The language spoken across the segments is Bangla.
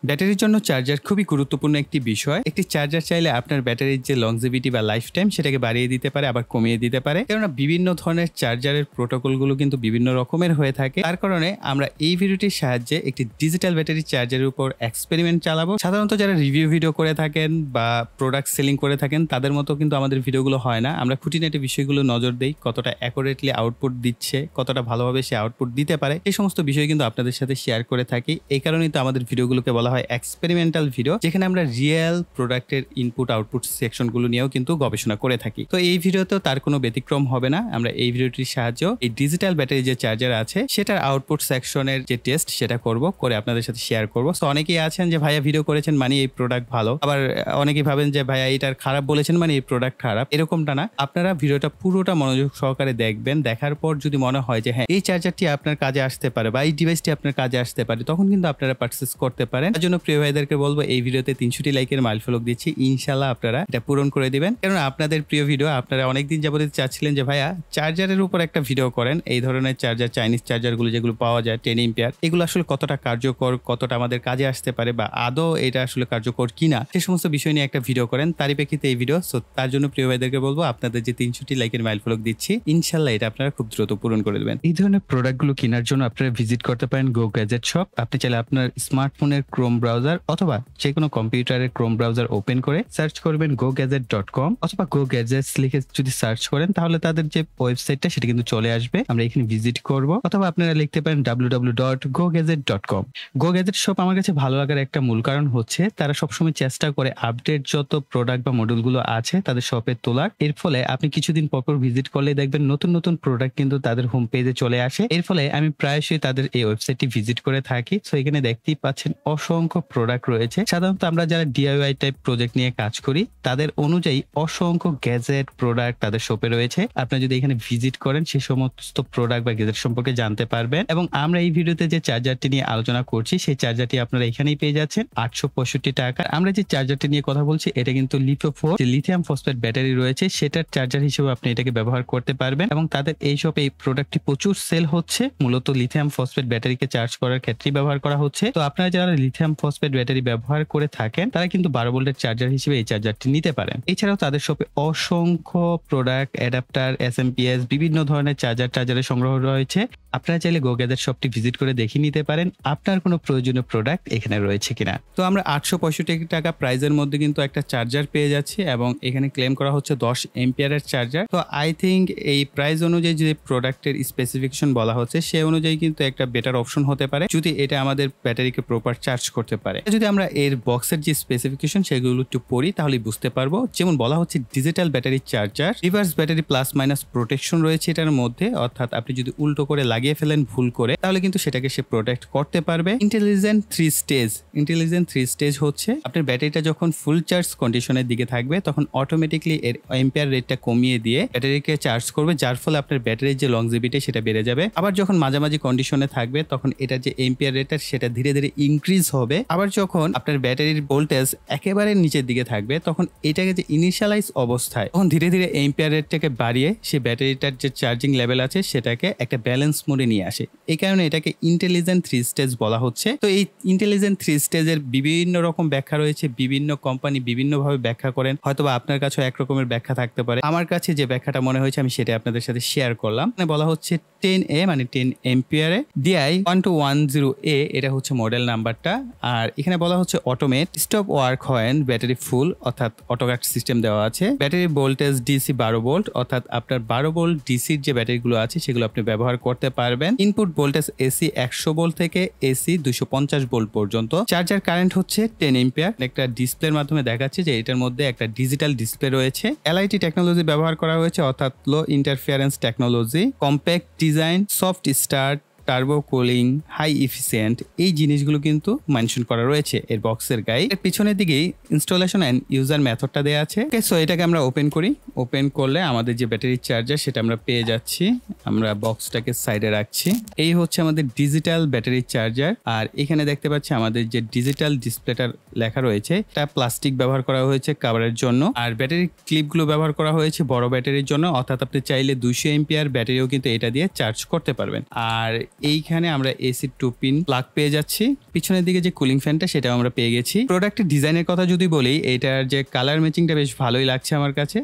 ব্যাটারির জন্য চার্জার খুবই গুরুত্বপূর্ণ একটি বিষয়। একটি চার্জার চাইলে আপনার ব্যাটারির যে লংজিভিটি বা লাইফ টাইম সেটাকে বাড়িয়ে দিতে পারে, আবার কমিয়ে দিতে পারে। কেননা বিভিন্ন ধরনের চার্জারের প্রোটোকলগুলো কিন্তু বিভিন্ন রকমের হয়ে থাকে। তার কারণে আমরা এই ভিডিওটির সাহায্যে একটি ডিজিটাল ব্যাটারি চার্জারের উপর এক্সপেরিমেন্ট চালাবো। সাধারণত যারা রিভিউ ভিডিও করে থাকেন বা প্রোডাক্ট সেলিং করে থাকেন তাদের মতো কিন্তু আমাদের ভিডিওগুলো হয় না। আমরা খুঁটিনাটি বিষয়গুলো নজর দেই, কতটা অ্যাকুরেটলি আউটপুট দিচ্ছে, কতটা ভালোভাবে সে আউটপুট দিতে পারে, এই সমস্ত বিষয় কিন্তু আপনাদের সাথে শেয়ার করে থাকি। এই কারণেই তো আমাদের ভিডিওগুলোকে বলা হয় এক্সপেরিমেন্টাল ভিডিও, যেখানে আমরা রিয়েল প্রোডাক্টের ইনপুট আউটপুট সেকশনগুলো নিয়েও কিন্তু গবেষণা করে থাকি। তো এই ভিডিওতেও তার কোনো ব্যতিক্রম হবে না। আমরা এই ভিডিওটির সাহায্যে এই ডিজিটাল ব্যাটারি যে চার্জার আছে সেটার আউটপুট সেকশনের যে টেস্ট সেটা করে আপনাদের সাথে শেয়ার করব। সো অনেকেই আছেন যে ভাইয়া ভিডিও করেছেন মানে এই প্রোডাক্ট ভালো, আবার অনেকেই ভাবেন যে ভাইয়া এটার খারাপ বলেছেন মানে এই প্রোডাক্ট খারাপ। এরকমটা না, আপনারা ভিডিওটা পুরোটা মনোযোগ সহকারে দেখবেন। দেখার পর যদি মনে হয় যে হ্যাঁ এই চার্জারটি আপনার কাজে আসতে পারে বা এই ডিভাইসটি আপনার কাজে আসতে পারে, তখন কিন্তু আপনারা পারচেস করতে পারেন। তার জন্য প্রিয় ভাইদেরকে বলবো এই ভিডিওতে 300টি লাইকের মাইলফলক দিচ্ছি, ইনশাল্লাহ আপনারা এটা পূরণ করে দিবেন। কারণ আপনাদের প্রিয় ভিডিও, আপনারা অনেকদিন যাবত চাচ্ছিলেন যে ভাইয়া চার্জারের উপর একটা ভিডিও করেন। এই ধরনের চার্জার, চাইনিজ চার্জারগুলো যেগুলো পাওয়া যায় 10 এম্পিয়ার, এগুলো আসলে কতটা কার্যকর, কতটা আমাদের কাজে আসতে পারে বা আদৌ এটা আসলে কার্যকর কিনা, সে সমস্ত বিষয় নিয়ে একটা ভিডিও করেন। তারই প্রেক্ষিতে এই ভিডিও। সো তার জন্য প্রিয় ভাইদেরকে বলবো আপনাদের যে 300টি লাইকের মাইলফলক দিচ্ছি, ইনশাল্লাহ এটা আপনারা খুব দ্রুত পূরণ করে দেবেন। এই ধরনের প্রোডাক্টগুলো কেনার জন্য আপনারা ভিজিট করতে পারেন গো গ্যাজেট শপ। আপনি চাইলে আপনার স্মার্টফোনের ক্রোম ব্রাউজার অথবা যে কোনো কম্পিউটারের ক্রোম ব্রাউজার ওপেন করে সার্চ করবেন gogadget.com অথবা গো গ্যাজেটস লিখে যদি সার্চ করেন তাহলে তাদের যে ওয়েবসাইটটা সেটা কিন্তু চলে আসবে। আমরা এখানে ভিজিট করব, অথবা আপনারা লিখতে পারেন www.gogadget.com। গো গ্যাজেট শপ আমার কাছে ভালো লাগার একটা মূল কারণ হচ্ছে তারা সবসময় চেষ্টা করে আপডেট যত প্রোডাক্ট বা মডেলগুলো আছে তাদের শপে তোলার। এর ফলে আপনি কিছুদিন পর ভিজিট করলে দেখবেন নতুন নতুন প্রোডাক্ট কিন্তু তাদের হোম পেজে চলে আসে। এর ফলে আমি প্রায়শই তাদের এই ওয়েবসাইটটি ভিজিট করে থাকি। সো এখানে দেখতেই পাচ্ছেন অসংখ্য প্রোডাক্ট রয়েছে। সাধারণত আমরা যারা ডিআইওয়াই টাইপ প্রজেক্ট নিয়ে কাজ করি তাদের অনুযায়ী অসংখ্য গ্যাজেট প্রোডাক্ট তাদের শপে রয়েছে। আপনি যদি এখানে ভিজিট করেন সেই সমস্ত প্রোডাক্ট বা গ্যাজেট সম্পর্কে জানতে পারবেন। এবং আমরা এই ভিডিওতে যে চার্জারটি নিয়ে আলোচনা করছি সেই চার্জারটি আপনারা এখানেই পেয়ে যাচ্ছেন 865 টাকা। আমরা যে চার্জারটি নিয়ে কথা বলছি এটা কিন্তু লিথিয়াম ফসফেট ব্যাটারি রয়েছে সেটার চার্জার হিসেবে আপনি এটাকে ব্যবহার করতে পারবেন। এবং তাদের এই শপে এই প্রোডাক্টটি প্রচুর সেল হচ্ছে, মূলত লিথিয়াম ফসফেট ব্যাটারিকে চার্জ করার ক্ষেত্রে ব্যবহার করা হচ্ছে। তো আপনারা যারা লিথিয়াম ফসফেট ব্যাটারি ব্যবহার করে থাকেন তারা কিন্তু 12 ভোল্টের চার্জার হিসেবে এই চার্জারটি নিতে পারেন। এছাড়াও তাদের শপে অসংখ্য প্রোডাক্ট, অ্যাডাপ্টার, এসএমপিএস, বিভিন্ন ধরনের চার্জারের সংগ্রহ রয়েছে। আপনারা চাইলে গো গ্যাজেট শপটি ভিজিট করে দেখে নিতে পারেন আপনার কোনো প্রয়োজনীয় প্রোডাক্ট এখানে রয়েছে কিনা। তো আমরা 865 টাকা প্রাইজের মধ্যে কিন্তু একটা চার্জার পেয়ে যাচ্ছি এবং এখানে ক্লেম করা হচ্ছে 10 এম্পিয়ারের চার্জার। তো আই থিঙ্ক এই প্রাইস অনুযায়ী যে প্রোডাক্টের স্পেসিফিকেশন বলা হচ্ছে সে অনুযায়ী কিন্তু একটা বেটার অপশন হতে পারে যদি এটা আমাদের ব্যাটারিকে প্রপার চার্জ করতে পারে। যদি আমরা এর বক্সের যে স্পেসিফিকেশন সেগুলো একটু পড়ি তাহলে বুঝতে পারবো। যেমন বলা হচ্ছে digital battery charger, reverse battery plus minus protection রয়েছে এটার মধ্যে, অর্থাৎ আপনি যদি উল্টো করে লাগিয়ে ফেলেন ভুল করে তাহলে কিন্তু সেটাকে সে প্রোটেক্ট করতে পারবে। ইন্টেলিজেন্ট 3 স্টেজ হচ্ছে আপনার ব্যাটারিটা যখন ফুল চার্জ কন্ডিশনের দিকে থাকবে তখন অটোমেটিকলি এর এম্পিয়ার রেটটা কমিয়ে দিয়ে ব্যাটারিকে চার্জ করবে, যার ফলে আপনার ব্যাটারির যে লংজিভিটি সেটা বেড়ে যাবে। আবার যখন মাঝামাঝি কন্ডিশনে থাকবে তখন এটার যে এম্পিয়ার রেটটা সেটা ধীরে ধীরে ইনক্রিজ হবে। আবার যখন আপনার ব্যাটারির ভোল্টেজ একেবারে নিচের দিকে থাকবে তখন এটাকে যে ইনিশিয়ালাইজ অবস্থায় তখন ধীরে ধীরে এম্পিয়ার রেটটাকে বাড়িয়ে সে ব্যাটারিটার যে চার্জিং লেভেল আছে সেটাকে একটা ব্যালেন্স মোডে নিয়ে আসে। এই কারণে এটাকে ইন্টেলিজেন্ট 3 স্টেজ বলা হচ্ছে। তো এই ইন্টেলিজেন্ট 3 স্টেজের বিভিন্ন রকম ব্যাখ্যা রয়েছে, বিভিন্ন কোম্পানি বিভিন্নভাবে ব্যাখ্যা করেন, হয়তোবা আপনার কাছে এক রকমের ব্যাখ্যা থাকতে পারে। আমার কাছে যে ব্যাখ্যাটা মনে হয়েছে আমি সেটা আপনাদের সাথে শেয়ার করলাম। মানে বলা হচ্ছে 10A মানে 10 এম্পিয়ারে, DI1210A এটা হচ্ছে মডেল নাম্বারটা। আর এখানে বলা হচ্ছে অটোমেট স্টপ ওয়ার্ক হয় ব্যাটারি ফুল, অর্থাৎ অটোকাট সিস্টেম দেওয়া আছে। ব্যাটারি ভোল্টেজ ডিসি 12 ভোল্ট, অর্থাৎ আপনার 12 ভোল্ট ডিসির যে ব্যাটারিগুলো আছে সেগুলো আপনি ব্যবহার করতে পারবেন। ইনপুট ভোল্টেজ এসি 100 ভোল্ট থেকে এসি 250 ভোল্ট পর্যন্ত। চার্জার কারেন্ট হচ্ছে 10 এম্পিয়ার। একটা ডিসপ্লের মাধ্যমে দেখাচ্ছে যে এটার মধ্যে একটা ডিজিটাল ডিসপ্লে রয়েছে। এলআইটি টেকনোলজি ব্যবহার করা হয়েছে, অর্থাৎ low interference technology, compact design, soft start, turbo cooling, high efficient, এই জিনিসগুলো কিন্তু মেনশন করা রয়েছে এর বক্সের গায়ে। এর পিছনের দিকেই ইনস্টলেশন এন্ড ইউজার মেথডটা দেওয়া আছে। ওকে, সো এটাকে আমরা ওপেন করি। ওপেন করলে আমাদের যে ব্যাটারি চার্জার সেটা আমরা পেয়ে যাচ্ছি। আমরা বক্সটাকে সাইডে রাখছি। এই হচ্ছে আমাদের ডিজিটাল ব্যাটারি চার্জার। আর এখানে দেখতে পাচ্ছি আমাদের যে ডিজিটাল ডিসপ্লেটার লেখা রয়েছে এটা প্লাস্টিক ব্যবহার করা হয়েছে কভারের জন্য। আর ব্যাটারি ক্লিপগুলো ব্যবহার করা হয়েছে বড় ব্যাটারির জন্য, অর্থাৎ আপনি চাইলে 200 এম্পিয়ার ব্যাটারিও কিন্তু এটা দিয়ে চার্জ করতে পারবেন। আর এইখানে আমরা এসি 2 পিন প্লাগ পেয়ে যাচ্ছি। পিছনের দিকে যে কুলিং ফ্যানটা সেটাও আমরা পেয়ে গেছি। প্রোডাক্টের ডিজাইনের কথা যদি বলি, এটার যে কালার ম্যাচিংটা বেশ ভালোই লাগছে আমার কাছে।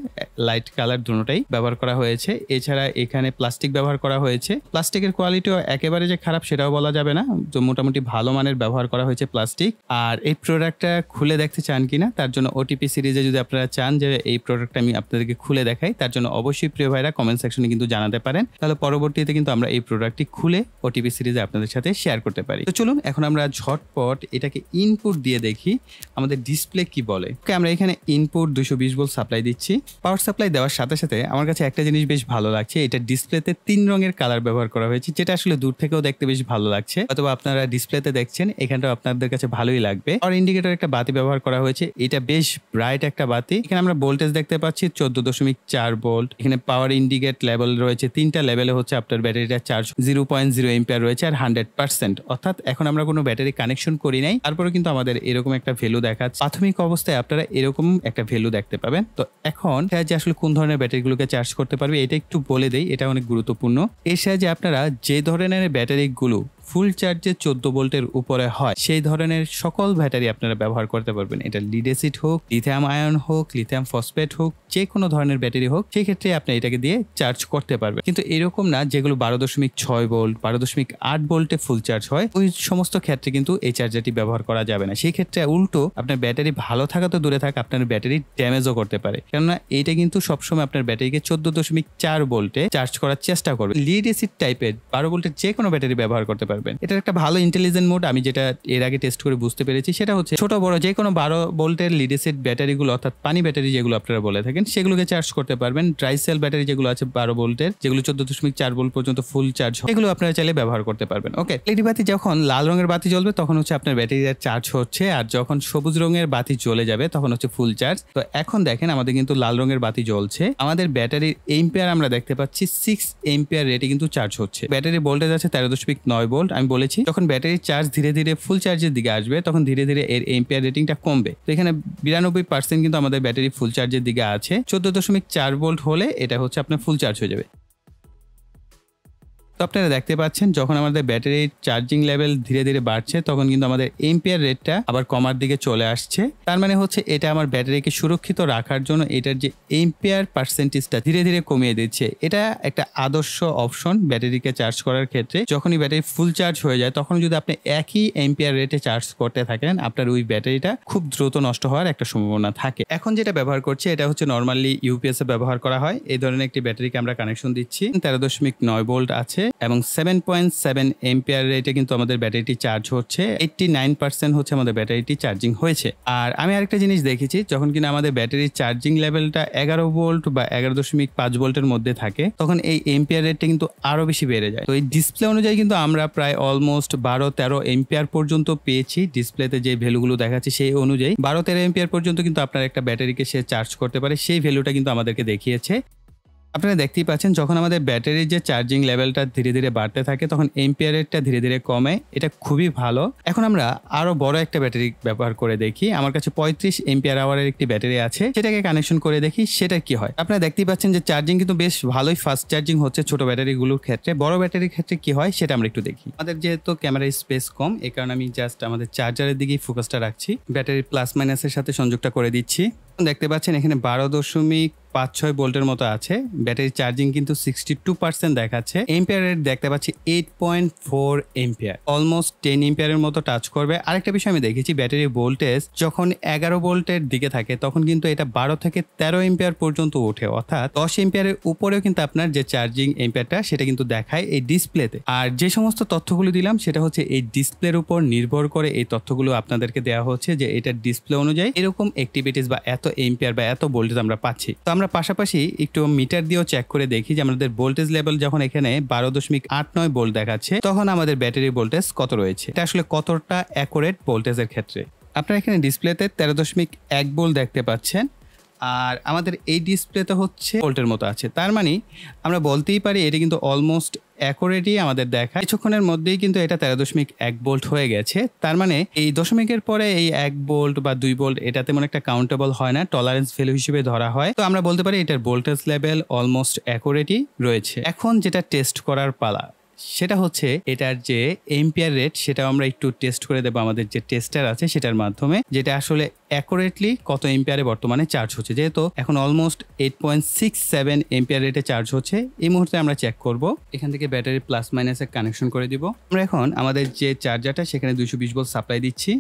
লাইট কালার দুটোটাই ব্যবহার করা হয়েছে। এছাড়া এখানে প্লাস্টিক ব্যবহার করা হয়েছে। প্লাস্টিকের কোয়ালিটিও একেবারে যে খারাপ সেটাও বলা যাবে না, তো মোটামুটি ভালো মানের ব্যবহার করা হয়েছে প্লাস্টিক। আর এই প্রোডাক্টটা খুলে দেখতে চান কিনা, তার জন্য ওটিপি সিরিজে যদি আপনারা চান যে এই প্রোডাক্টটা আমি আপনাদেরকে খুলে দেখাই, তার জন্য অবশ্যই প্রিয় ভাইরা কমেন্ট সেকশনে কিন্তু জানাতে পারেন। তাহলে পরবর্তীতে কিন্তু আমরা এই প্রোডাক্টটি খুলে ওটিপি সিরিজে আপনাদের সাথে শেয়ার করতে পারি। তো চলুন এখন আমরা ঝটপট এটাকে ইনপুট দিয়ে দেখি আমাদের ডিসপ্লে কি বলে। ওকে, আমরা এখানে ইনপুট 220 ভোল্ট সাপ্লাই দিচ্ছি। পাওয়ার সাপ্লাই দেওয়ার সাথে সাথে আমার কাছে একটা জিনিস বেশ ভালো লাগছে, এটা ডিসপ্লেতে 3 রঙের কালার ব্যবহার করা হয়েছে, যেটা আসলে দূর থেকেও দেখতে বেশ ভালো লাগছে। অথবা আপনারা ডিসপ্লেতে দেখছেন, এখানটাও আপনাদের কাছে ভালোই লাগবে। আর ইন্ডিকেটর একটা বাতি ব্যবহার করা হয়েছে, এটা বেশ ব্রাইট একটা বাতি। এখানে আমরা ভোল্টেজ দেখতে পাচ্ছি 14.4 ভোল্ট। এখানে পাওয়ার ইন্ডিকেট লেভেল রয়েছে 3টা লেভেলে, হচ্ছে আপনার ব্যাটারিটা চার্জ 0.0 এম্পিয়ার রয়েছে আর 100%। অর্থাৎ এখন আমরা কোনো ব্যাটারি কানেকশন করি নাই, তারপরে কিন্তু আমাদের এরকম একটা ভ্যালু দেখাচ্ছে। প্রাথমিক অবস্থায় আপনারা এরকম একটা ভ্যালু দেখতে পাবেন। তো এখন যে আসলে কোন ধরনের ব্যাটারিগুলোকে চার্জ করতে পারবে এটা একটু বলে দেই, এটা অনেক গুরুত্বপূর্ণ। এর সাহায্যে আপনারা যে ধরনের ব্যাটারিগুলো ফুল চার্জে 14 ভোল্টের উপরে হয় সেই ধরনের সকল ব্যাটারি আপনারা ব্যবহার করতে পারবেন। এটা লিড অ্যাসিড হোক, লিথিয়াম আয়ন হোক, লিথিয়াম ফসফেট হোক, যে কোনো ধরনের ব্যাটারি হোক, সেই ক্ষেত্রে আপনি এটাকে দিয়ে চার্জ করতে পারবেন। কিন্তু এরকম না যেগুলো 12.6 ভোল্ট, 12.8 ভোল্টে ফুল চার্জ হয়, ওই সমস্ত ক্ষেত্রে কিন্তু এই চার্জারটি ব্যবহার করা যাবে না। সেই ক্ষেত্রে উল্টো আপনার ব্যাটারি ভালো থাকা তো দূরে থাক, আপনার ব্যাটারি ড্যামেজও করতে পারে। কেননা এইটা কিন্তু সবসময় আপনার ব্যাটারিকে 14.4 ভোল্টে চার্জ করার চেষ্টা করবে। লিড অ্যাসিড টাইপের 12 ভোল্টের যে কোনো ব্যাটারি ব্যবহার করতে পারবেন। এটার একটা ভালো ইন্টেলিজেন্ট মোড আমি যেটা এর আগে টেস্ট করে বুঝতে পেরেছি, সেটা হচ্ছে ছোট বড় যে কোনো 12 ভোল্টের লিড অ্যাসিড ব্যাটারিগুলো, অর্থাৎ পানি ব্যাটারি যেগুলো আপনারা বলে থাকেন, সেগুলোকে চার্জ করতে পারবেন। ড্রাই সেল ব্যাটারি যেগুলো আছে 12 ভোল্টের, যেগুলো 14.4 ভোল্ট পর্যন্ত ফুল চার্জ হয়, এগুলো আপনারা চাইলে ব্যবহার করতে পারবেন। ওকে, এলইডি বাতি যখন লাল রঙের বাতি জ্বলবে তখন হচ্ছে আপনার ব্যাটারিটা চার্জ হচ্ছে, আর যখন সবুজ রঙের বাতি জ্বলে যাবে তখন হচ্ছে ফুল চার্জ। তো এখন দেখেন আমাদের কিন্তু লাল রঙের বাতি জ্বলছে, আমাদের ব্যাটারির এম্পিয়ার আমরা দেখতে পাচ্ছি 6 এম্পিয়ার রেটে কিন্তু চার্জ হচ্ছে। ব্যাটারির ভোল্টেজ আছে 13.9 ভোল্ট। আমি বলেছি যখন ব্যাটারির চার্জ ধীরে ধীরে ফুল চার্জের দিকে আসবে তখন ধীরে ধীরে এর এম্পিয়ার রেটিংটা কমবে। তো এখানে 92% কিন্তু আমাদের ব্যাটারি ফুল চার্জের দিকে আছে। 14.4 ভোল্ট হলে এটা হচ্ছে আপনার ফুল চার্জ হয়ে যাবে। তো আপনারা দেখতে পাচ্ছেন যখন আমাদের ব্যাটারির চার্জিং লেভেল ধীরে ধীরে বাড়ছে তখন কিন্তু আমাদের এম্পিয়ার রেটটা আবার কমার দিকে চলে আসছে। তার মানে হচ্ছে এটা আমার ব্যাটারিকে সুরক্ষিত রাখার জন্য এটার যে এম্পিয়ার পার্সেন্টেজটা ধীরে ধীরে কমিয়ে দিচ্ছে। এটা একটা আদর্শ অপশন ব্যাটারিকে চার্জ করার ক্ষেত্রে। যখনই ব্যাটারি ফুল চার্জ হয়ে যায় তখন যদি আপনি একই এম্পিয়ার রেটে চার্জ করতে থাকেন, আপনার ওই ব্যাটারিটা খুব দ্রুত নষ্ট হওয়ার একটা সম্ভাবনা থাকে। এখন যেটা ব্যবহার করছি এটা হচ্ছে নর্মালি ইউপিএস এ ব্যবহার করা হয়। এই ধরনের একটি ব্যাটারিকে আমরা কানেকশন দিচ্ছি, 13.9 ভোল্ট আছে এবং 7.7 এম্পিয়ার রেটে কিন্তু আমাদের ব্যাটারিটি চার্জ হচ্ছে। 89% হচ্ছে আমাদের ব্যাটারিটি চার্জিং হয়েছে। আর আমি আরেকটা জিনিস দেখেছি, যখন কিনা আমাদের ব্যাটারির চার্জিং লেভেলটা 11 ভোল্ট বা 11.5 ভোল্টের মধ্যে থাকে তখন এই এম্পিয়ার রেটটা কিন্তু আরো বেশি বেড়ে যায়। তো এই ডিসপ্লে অনুযায়ী কিন্তু আমরা প্রায় অলমোস্ট 12-13 এম্পিয়ার পর্যন্ত পেয়েছি। ডিসপ্লেতে যে ভ্যালুগুলো দেখাচ্ছে সেই অনুযায়ী 12-13 এম্পিয়ার পর্যন্ত কিন্তু আপনার একটা ব্যাটারিকে সে চার্জ করতে পারে, সেই ভ্যালুটা কিন্তু আমাদেরকে দেখিয়েছে। আপনারা দেখতেই পাচ্ছেন যখন আমাদের ব্যাটারির যে চার্জিং লেভেলটা ধীরে ধীরে বাড়তে থাকে তখন এম্পিয়ার রেটটা ধীরে ধীরে কমে। এটা খুবই ভালো। এখন আমরা আরো বড় একটা ব্যাটারি ব্যবহার করে দেখি। আমার কাছে 35 এম্পিয়ার আওয়ারের একটি ব্যাটারি আছে, সেটাকে কানেকশন করে দেখি সেটা কি হয়। আপনারা দেখতেই পাচ্ছেন যে চার্জিং কিন্তু বেশ ভালোই ফাস্ট চার্জিং হচ্ছে ছোট ব্যাটারিগুলোর ক্ষেত্রে। বড় ব্যাটারির ক্ষেত্রে কি হয় সেটা আমরা একটু দেখি। আমাদের যেহেতু ক্যামেরার স্পেস কম, এই কারণে আমি জাস্ট আমাদের চার্জারের দিকেই ফোকাসটা রাখছি। ব্যাটারির প্লাস মাইনাসের সাথে সংযোগটা করে দিচ্ছি। দেখতে পাচ্ছেন এখানে 12.56 ভোল্টের মতো আছে। ব্যাটারি চার্জিং কিন্তু 62% দেখাচ্ছে। এম্পিয়ার রেট দেখতে পাচ্ছি 8.4 এম্পিয়ার, অলমোস্ট 10 এম্পিয়ারের মতো টাচ করবে। আরেকটা বিষয় আমি দেখেছি, ব্যাটারির ভোল্টেজ যখন 11 ভোল্টের দিকে থাকে তখন কিন্তু এটা 12 থেকে 13 এম্পিয়ার পর্যন্ত ওঠে, অর্থাৎ 10 এম্পিয়ারের উপরেও কিন্তু আপনার যে চার্জিং এম্পিয়ারটা সেটা কিন্তু দেখায় এই ডিসপ্লেতে। আর যে সমস্ত তথ্যগুলো দিলাম সেটা হচ্ছে এই ডিসপ্লের উপর নির্ভর করে এই তথ্যগুলো আপনাদেরকে দেওয়া হচ্ছে যে এটার ডিসপ্লে অনুযায়ী এরকম অ্যাক্টিভিটিস বা এত এম্পিয়ার বা এত ভোল্টেজ আমরা পাচ্ছি। তো আমরা পাশাপাশি একটু মিটার দিয়েও চেক করে দেখি যে আমাদের ভোল্টেজ লেভেল যখন এখানে 12.89 ভোল্ট দেখাচ্ছে তখন আমাদের ব্যাটারি ভোল্টেজ কত রয়েছে, এটা আসলে কতটা অ্যাকুরেট ভোল্টেজের ক্ষেত্রে। আপনারা এখানে ডিসপ্লেতে 13.1 ভোল্ট দেখতে পাচ্ছেন, আর আমাদের এই ডিসপ্লেতে হচ্ছে ভোল্টের মতো আছে। তার মানে আমরা বলতেই পারি এটা কিন্তু অলমোস্ট অ্যাকুরেটই আমাদের দেখায়। কিছুক্ষণের মধ্যেই কিন্তু এটা 13.1 ভোল্ট হয়ে গেছে। তার মানে এই দশমিকের পরে এই 1 ভোল্ট বা 2 ভোল্ট এটা তেমন একটা কাউন্টেবল হয় না, টলারেন্স ভ্যালু হিসেবে ধরা হয়। তো আমরা বলতে পারি এটার ভোল্টেজ লেভেল অলমোস্ট অ্যাকুরেটই রয়েছে। এখন যেটা টেস্ট করার পালা সেটা হচ্ছে এটার যে এম্পিয়ার রেট সেটাও আমরা একটু টেস্ট করে দেবো আমাদের যে টেস্টার আছে সেটার মাধ্যমে, যেটা আসলে অ্যাকুরেটলি কত এম্পিয়ারে বর্তমানে চার্জ হচ্ছে। যেহেতু এখন অলমোস্ট 8.67 এম্পিয়ার রেটে চার্জ হচ্ছে, এই মুহূর্তে আমরা চেক করব। এখান থেকে ব্যাটারি প্লাস মাইনাসে কানেকশন করে দিব। আমরা এখন আমাদের যে চার্জারটা সেখানে 220 ভোল্ট সাপ্লাই দিচ্ছি,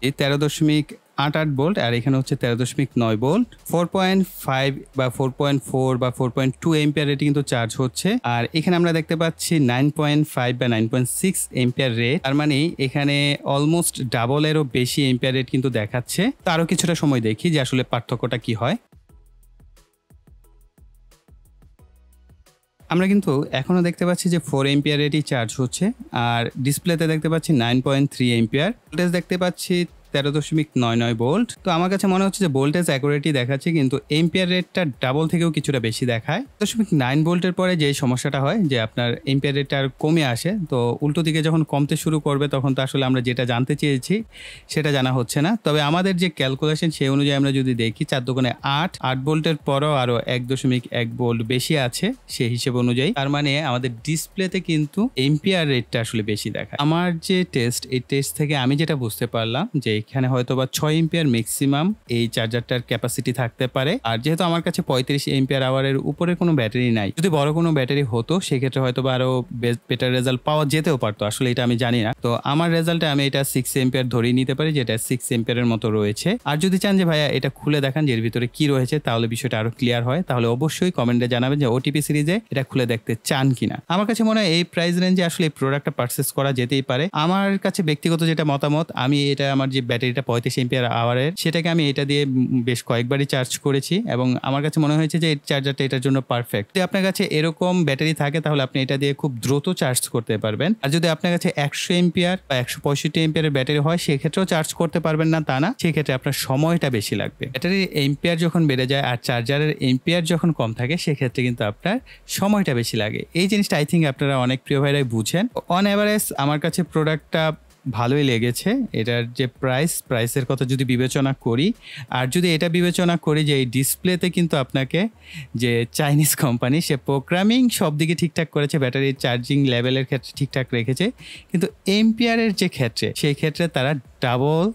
এই 13.88 ভোল্ট, আর এখানে হচ্ছে 13.9 ভোল্ট। 4.5 বা 4.4 বা 4.2 এম্পিয়ার রেটে কিন্তু চার্জ হচ্ছে। আর এখানে আমরা দেখতে পাচ্ছি 9.5 বা 9.6 এম্পিয়ার রেট, তার মানে এখানে অলমোস্ট ডাবলেরও বেশি এম্পিয়ার রেট কিন্তু দেখাচ্ছে। তো আরো কিছুটা সময় দেখি যে আসলে পার্থক্যটা কি হয়। আমরা কিন্তু এখনো দেখতে পাচ্ছি যে 4 এম্পিয়ার রেটই চার্জ হচ্ছে, আর ডিসপ্লেতে দেখতে পাচ্ছি 9.3 এম্পিয়ার। ভোল্টেজ দেখতে পাচ্ছি 13.99 ভোল্ট। তো আমার কাছে মনে হচ্ছে যে ভোল্টেজ অ্যাকুরেটই দেখাচ্ছে, কিন্তু এম্পিয়ার রেটটা ডাবল থেকেও কিছুটা বেশি দেখায়। 9 ভোল্টের পরে যে সমস্যাটা হয় যে আপনার এম্পিয়ার রেটটা আর কমে আসে, তো উল্টো দিকে যখন কমতে শুরু করবে তখন তো আসলে আমরা যেটা জানতে চেয়েছি সেটা জানা হচ্ছে না। তবে আমাদের যে ক্যালকুলেশন সেই অনুযায়ী আমরা যদি দেখি 4 দোকানে 8 ভোল্টের পরও আরো 1.1 ভোল্ট বেশি আছে সেই হিসেব অনুযায়ী, তার মানে আমাদের ডিসপ্লেতে কিন্তু এম্পিয়ার রেটটা আসলে বেশি দেখায়। আমার যে টেস্ট, এই টেস্ট থেকে আমি যেটা বুঝতে পারলাম যে এখানে হয়তো বা 6 এম্পিয়ার ম্যাক্সিমাম এই চার্জারটার ক্যাপাসিটি থাকতে পারে। আর যেহেতু আমার কাছে 35 এম্পিয়ার আওয়ারের উপরে কোনো ব্যাটারি নাই, যদি বড় কোনো ব্যাটারি হতো সেক্ষেত্রে হয়তো বা আরো বেটার রেজাল্ট পাওয়া যেতেও পারতো, আসলে এটা আমি জানি না। তো আমার রেজাল্টে আমি এটা 6 এম্পিয়ার ধরেই নিতে পারি, যেটা 6 এম্পিয়ারের মতো রয়েছে। আর যদি চান যে ভাইয়া এটা খুলে দেখান যে এর ভিতরে কি রয়েছে, তাহলে বিষয়টা আরো ক্লিয়ার হয়, তাহলে অবশ্যই কমেন্টে জানাবেন যে ওটিপি সিরিজে এটা খুলে দেখতে চান কিনা। আমার কাছে মনে হয় এই প্রাইস রেঞ্জে আসলে এই প্রোডাক্টটা পারচেস করা যেতেই পারে। আমার কাছে ব্যক্তিগত যেটা মতামত, আমি এটা আমার যে ব্যাটারিটা 35 এম্পিয়ার আওয়ারের, সেটাকে আমি এটা দিয়ে বেশ কয়েকবারই চার্জ করেছি এবং আমার কাছে মনে হয়েছে যে এই চার্জারটা এটার জন্য পারফেক্ট। যদি আপনার কাছে এরকম ব্যাটারি থাকে তাহলে আপনি এটা দিয়ে খুব দ্রুত চার্জ করতে পারবেন। আর যদি আপনার কাছে 100 এম্পিয়ার বা 165 এম্পিয়ারের ব্যাটারি হয় সেক্ষেত্রেও চার্জ করতে পারবেন না তা না, সেক্ষেত্রে আপনার সময়টা বেশি লাগবে। ব্যাটারির এম্পিয়ার যখন বেড়ে যায় আর চার্জারের এম্পিয়ার যখন কম থাকে সেক্ষেত্রে কিন্তু আপনার সময়টা বেশি লাগে। এই জিনিসটা আই থিঙ্ক আপনারা অনেক প্রিয় ভাইরাই বুঝেন। অন অ্যাভারেজ আমার কাছে প্রোডাক্টটা ভালোই লেগেছে। এটার যে প্রাইসের কথা যদি বিবেচনা করি, আর যদি এটা বিবেচনা করি যে এই ডিসপ্লেতে কিন্তু আপনাকে যে চাইনিজ কোম্পানি সে প্রোগ্রামিং সব দিকে ঠিকঠাক করেছে, ব্যাটারির চার্জিং লেভেলের ক্ষেত্রে ঠিকঠাক রেখেছে, কিন্তু এম্পিয়ারের যে ক্ষেত্রে সেই ক্ষেত্রে তারা ডাবল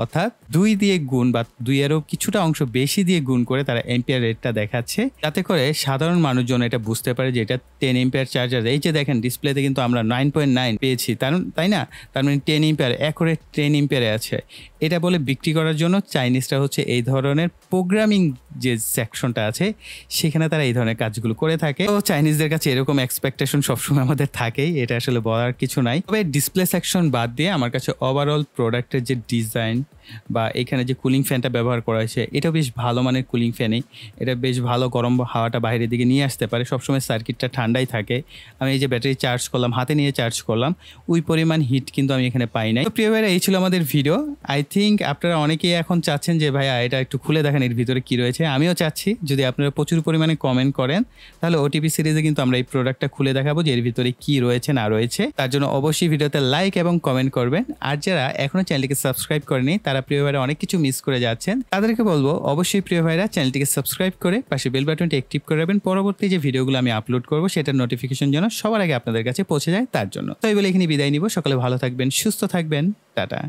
অর্থাৎ 2 দিয়ে গুণ বা 2-এরও কিছুটা অংশ বেশি দিয়ে গুণ করে তারা এম্পিয়ার রেটটা দেখাচ্ছে, যাতে করে সাধারণ মানুষজন এটা বুঝতে পারে যে এটা 10 এম্পিয়ার চার্জার। এই যে দেখেন ডিসপ্লেতে কিন্তু আমরা 9.9 পেয়েছি, তাই না? তার মানে 10 এম্পিয়ার, অ্যাকুরেট 10 এম্পিয়ারে আছে। এটা বলে বিক্রি করার জন্য চাইনিজরা হচ্ছে এই ধরনের প্রোগ্রামিং যে সেকশনটা আছে সেখানে তারা এই ধরনের কাজগুলো করে থাকে। তো চাইনিজদের কাছে এরকম এক্সপেকটেশন সবসময় আমাদের থাকেই, এটা আসলে বলার কিছু নাই। তবে ডিসপ্লে সেকশন বাদ দিয়ে আমার কাছে ওভারঅল প্রোডাক্টের যে ডিজাইন বা এখানে যে কুলিং ফ্যানটা ব্যবহার করা হয়েছে এটা বেশ ভালো মানের কুলিং ফ্যানই। এটা বেশ ভালো গরম হাওয়াটা বাইরের দিকে নিয়ে আসতে পারে, সবসময় সার্কিটটা ঠান্ডাই থাকে। আমি এই যে ব্যাটারি চার্জ করলাম, হাতে নিয়ে চার্জ করলাম, ওই পরিমাণ হিট কিন্তু আমি এখানে পাই নাই। তো প্রিয় ভাইরা, এই ছিল আমাদের ভিডিও। আই থিঙ্ক আপনারা অনেকেই এখন চাচ্ছেন যে ভাইয়া এটা একটু খুলে দেখেন এর ভিতরে কি রয়েছে। আমিও চাচ্ছি, যদি আপনারা প্রচুর পরিমাণে কমেন্ট করেন তাহলে ওটিপি সিরিজে কিন্তু আমরা এই প্রোডাক্টটা খুলে দেখাবো যে এর ভিতরে কি রয়েছে না রয়েছে। তার জন্য অবশ্যই ভিডিওতে লাইক এবং কমেন্ট করবেন। আর যারা এখনো চ্যানেলটিকে সাবস্ক্রাইব করেনি তারা প্রিয় ভাইরা অনেক কিছু মিস করে যাচ্ছেন, তাদেরকে বলবো অবশ্যই প্রিয় ভাইরা চ্যানেলটিকে সাবস্ক্রাইব করে পাশে বেল বাটনটি অ্যাক্টিভ করে রাখবেন, পরবর্তী যে ভিডিওগুলো আমি আপলোড করবো সেটার নোটিফিকেশন যেন সবার আগে আপনাদের কাছে পৌঁছে যায় তার জন্য। তো এই বলে এখানে বিদায় নিব। সকলে ভালো থাকবেন, সুস্থ থাকবেন, টাটা।